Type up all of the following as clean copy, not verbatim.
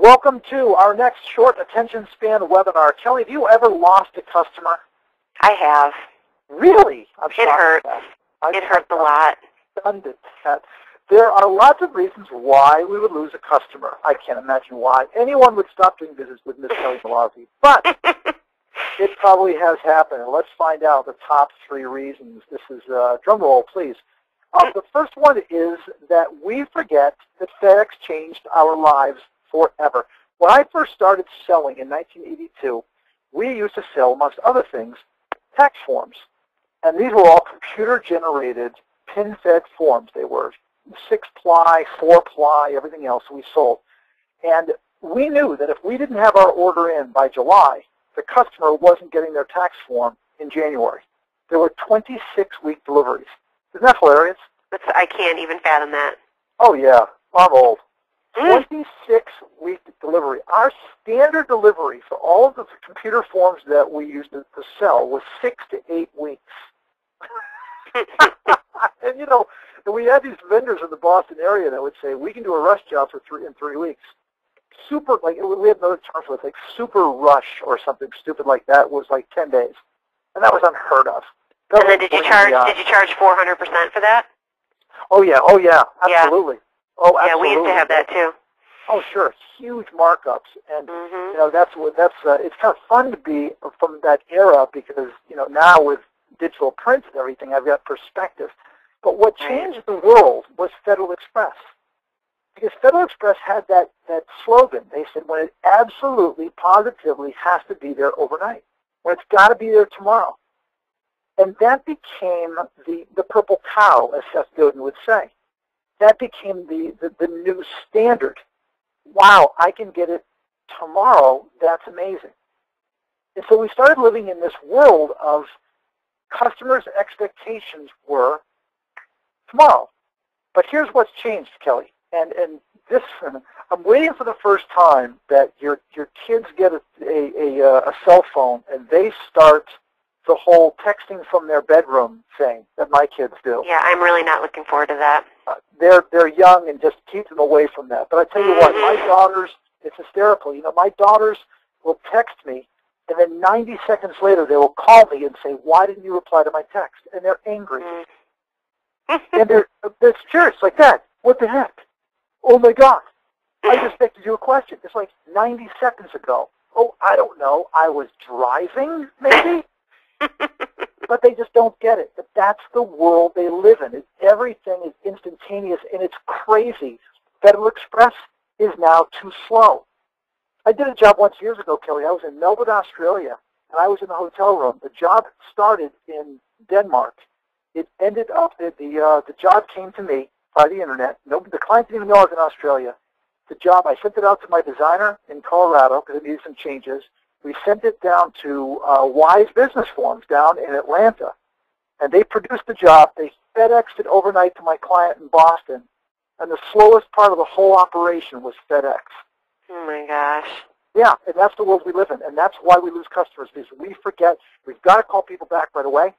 Welcome to our next short attention span webinar. Kelly, have you ever lost a customer? I have. Really? I'm shocked. It hurts. It hurts a lot. Stunned at that. There are lots of reasons why we would lose a customer. I can't imagine why anyone would stop doing business with Miss Kelly Malazzi. But it probably has happened. And let's find out the top 3 reasons. This is, drum roll, please. The first one is that we forget that FedEx changed our lives forever. When I first started selling in 1982, we used to sell, amongst other things, tax forms. And these were all computer-generated, pin-fed forms. They were 6-ply, 4-ply, everything else we sold. And we knew that if we didn't have our order in by July, the customer wasn't getting their tax form in January. There were 26-week deliveries. Isn't that hilarious? I can't even fathom that. Oh, yeah. I'm old. 26-week delivery. Our standard delivery for all of the computer forms that we used to sell was 6 to 8 weeks. And, you know, we had these vendors in the Boston area that would say, we can do a rush job in 3 weeks. Super, like, we had another term for it, like super rush or something stupid like that was like 10 days. And that was unheard of. And then did you charge 400% for that? Oh, yeah. Oh, yeah. Absolutely. Yeah. Oh, absolutely. Yeah, we used to have that too. Oh, sure. Huge markups. And, you know, it's kind of fun to be from that era because, you know, now with digital prints and everything, I've got perspective. But what changed the world was Federal Express. Because Federal Express had that slogan. They said, when it absolutely, positively has to be there overnight. When it's got to be there tomorrow. And that became the purple cow, as Seth Godin would say. That became the new standard. Wow, I can get it tomorrow. That's amazing. And so we started living in this world of customers' expectations were tomorrow. But here's what's changed, Kelly. And this, I'm waiting for the first time that your kids get a cell phone and they start the whole texting from their bedroom thing that my kids do. Yeah, I'm really not looking forward to that. They're young and just keep them away from that. But I tell you what, my daughters, it's hysterical. You know, my daughters will text me, and then 90 seconds later they will call me and say, why didn't you reply to my text? And they're angry. And they're serious like that. What the heck? Oh, my God. I just texted you a question. It's like 90 seconds ago. Oh, I don't know. I was driving, maybe? But they just don't get it. But that's the world they live in. Everything is instantaneous, and it's crazy. Federal Express is now too slow. I did a job once years ago, Kelly. I was in Melbourne, Australia, and I was in the hotel room. The job started in Denmark. It ended up that the job came to me by the internet. The client didn't even know I was in Australia. The job, I sent it out to my designer in Colorado because it needed some changes. We sent it down to Wise Business Forms down in Atlanta, and they produced the job. They FedExed it overnight to my client in Boston, and the slowest part of the whole operation was FedEx. Oh, my gosh. Yeah, and that's the world we live in, and that's why we lose customers, because we forget. We've got to call people back right away.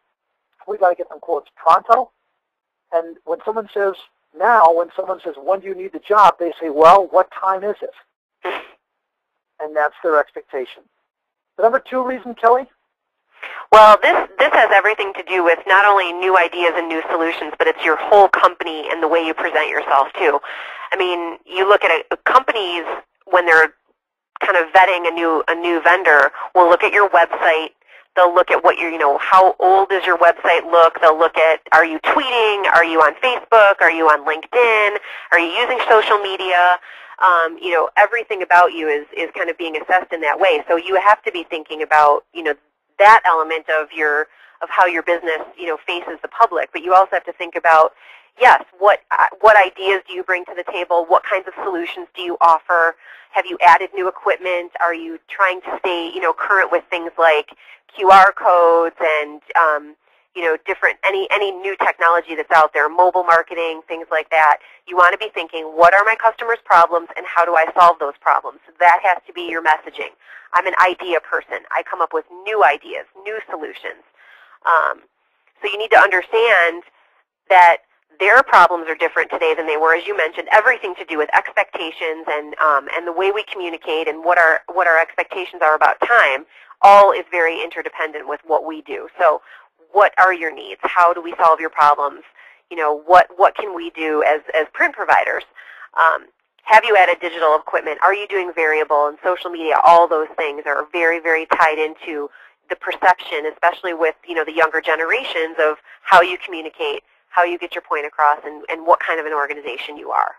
We've got to get them quotes pronto. And when someone says, when do you need the job, they say, well, what time is it? And that's their expectation. The number 2 reason, Kelly? Well, this has everything to do with not only new ideas and new solutions, but it's your whole company and the way you present yourself, too. I mean, you look at companies when they're kind of vetting a new vendor will look at your website. They'll look at what how old does your website look? They'll look at, are you tweeting? Are you on Facebook? Are you on LinkedIn? Are you using social media? Everything about you is kind of being assessed in that way. So you have to be thinking about, that element of how your business, faces the public. But you also have to think about, yes, what ideas do you bring to the table? What kinds of solutions do you offer? Have you added new equipment? Are you trying to stay, current with things like QR codes and, different, any new technology that's out there, mobile marketing, things like that? You want to be thinking, what are my customers' problems and how do I solve those problems? That has to be your messaging. I'm an idea person. I come up with new ideas, new solutions. So you need to understand that their problems are different today than they were, as you mentioned. Everything to do with expectations and the way we communicate and what our expectations are about time. All is very interdependent with what we do. So, what are your needs? How do we solve your problems? You know, what can we do as print providers? Have you added digital equipment? Are you doing variable and social media? All those things are very, very tied into the perception, especially with, you know, the younger generations, of how you communicate, how you get your point across, and what kind of an organization you are.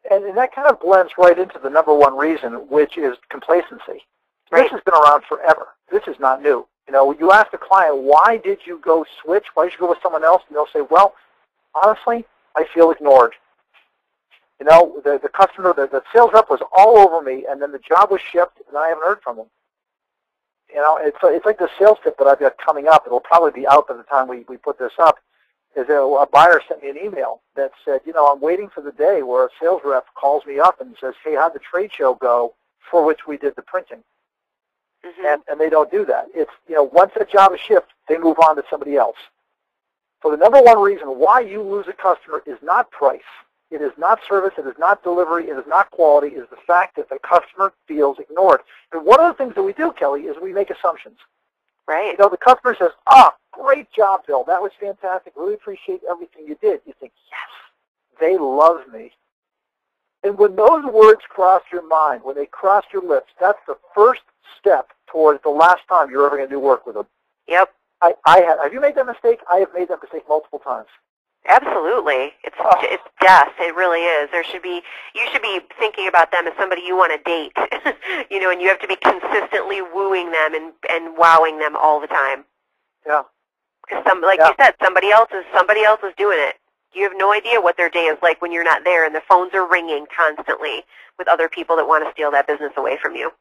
And that kind of blends right into the number one reason, which is complacency. Right. This has been around forever. This is not new. You know, you ask the client, why did you go switch? Why did you go with someone else? And they'll say, well, honestly, I feel ignored. You know, the customer, the sales rep was all over me, and then the job was shipped, and I haven't heard from them. You know, it's like the sales tip that I've got coming up. It'll probably be out by the time we put this up. Is a buyer sent me an email that said, you know, I'm waiting for the day where a sales rep calls me up and says, hey, how'd the trade show go for which we did the printing? Mm-hmm. And they don't do that. It's, you know, once that job is shipped, they move on to somebody else. So the number one reason why you lose a customer is not price. It is not service. It is not delivery. It is not quality. It is the fact that the customer feels ignored. And one of the things that we do, Kelly, is we make assumptions. Right. You know, the customer says, great job, Bill. That was fantastic. Really appreciate everything you did. You think, yes, they love me. And when those words cross your mind, when they cross your lips, that's the first step towards the last time you're ever going to do work with them. Yep. Have you made that mistake? I have made that mistake multiple times. Absolutely. It's death. It really is. You should be thinking about them as somebody you want to date. You know, and you have to be consistently wooing them and wowing them all the time. Yeah. Because you said, somebody else is doing it. You have no idea what their day is like when you're not there, and the phones are ringing constantly with other people that want to steal that business away from you.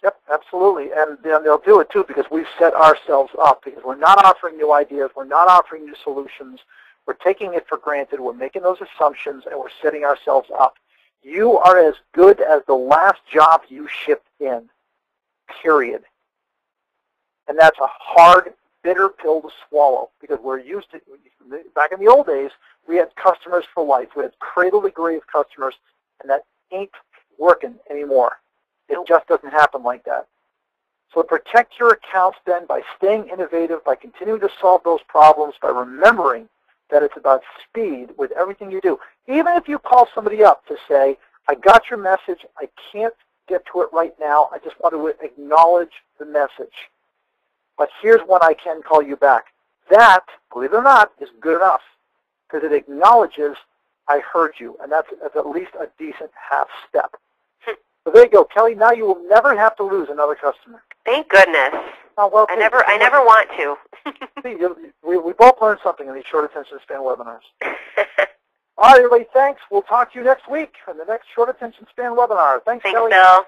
Yep, absolutely. And they'll do it, too, because we've set ourselves up, because we're not offering new ideas. We're not offering new solutions. We're taking it for granted. We're making those assumptions, and we're setting ourselves up. You are as good as the last job you shipped in, period. And that's a hard, bitter pill to swallow, because we're used to, back in the old days, we had customers for life. We had cradle-to-grave customers, and that ain't working anymore. It just doesn't happen like that. So protect your accounts then by staying innovative, by continuing to solve those problems, by remembering that it's about speed with everything you do. Even if you call somebody up to say, I got your message, I can't get to it right now, I just want to acknowledge the message. But here's when I can call you back. That, believe it or not, is good enough, because it acknowledges I heard you, and that's at least a decent half step. So there you go, Kelly. Now you will never have to lose another customer. Thank goodness. Oh, well, I never want to. See, we both learned something in these short attention span webinars. All right, everybody, thanks. We'll talk to you next week on the next short attention span webinar. Thanks, Kelly. Bill.